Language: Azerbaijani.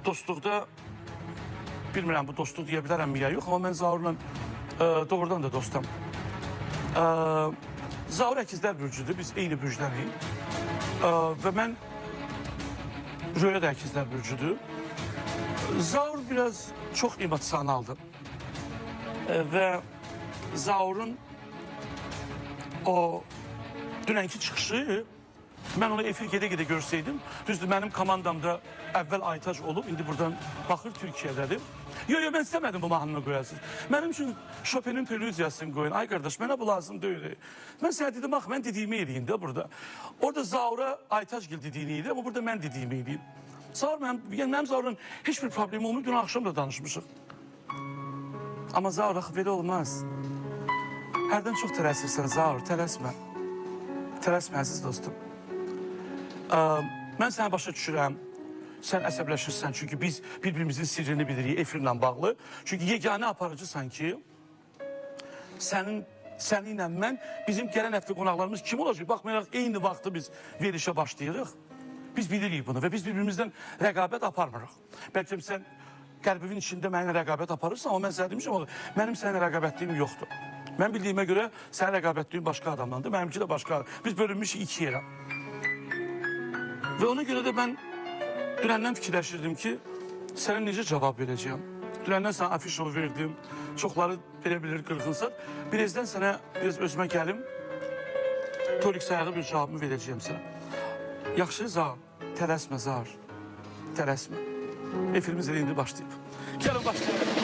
dostluqda, bilmirəm bu dostluq deyə bilərəm ya yox, amma mən Zaurla doğrudan da dostum. Zaur əkizlər bürcüdür, biz eyni bürcdəniyik. Və mən Röya da əkizlər bürcüdür. Zaur biraz çox emosionaldır. Və Zaurun o dünənki çıxışı, mən onu efir gedə-gedə görsəydim, düzdür, mənim komandamda əvvəl Aytac olub, indi buradan baxır Türkiyədədir. Yo, mən istəmədim bu mahnını qoyasınız. Mənim üçün Chopin'in prelüziyasını qoyun. Ay qardaş, mənə bu lazım deyil. Mən sənə dedim, bax, mən dediyimi eləyim də burada. Orada Zaura Aytacgil dediyini eləyim, amma burada mən dediyimi eləyim. Zaur, mənim Zaurla heç bir problem olmuyor, dün axşam da danışmışıq. Amma Zaur, axı, belə olmaz. Hərdən çox tələsirsən, Zaur, tələsmə. Tələsmə, əziz dostum. Mən səni başa düşürəm. Sən əsəbləşirsən, çünki biz bir-birimizin sirrini bilirik efirlə bağlı. Çünki yeganə aparıcısan ki, səninlə mən, bizim gələn həftə qonaqlarımız kim olacaq? Baxmayaraq, eyni vaxtı biz verişə başlayırıq. Biz bilirik bunu və biz bir-birimizdən rəqabət aparmırıq. Bəlkə sən qəlbivin içində mənimlə rəqabət aparırsan, amma mən sənə demişəm, mənim sənə rəqabətliyim yoxdur. Mən bildiyimə görə sənin rəqabətliyim başqa adamdandır, mənimki də başqa adam. Biz bölünmüşük iki yerə. Və ona görə də mən dünəndən fikirləşirdim ki, sənə necə cavab verəcəyəm. Dünəndən sənə afişov verdim, çoxları belə bilir qırğınsa. Birazdan sənə biraz özümə gəlim, tolik sayağı bir cavabımı verəcəyəm sənə. Yaxşı, Zaur, tələsmə, Zaur, tələsmə. Efirimiz elə indi başlayıb. Gəlin başlayalım.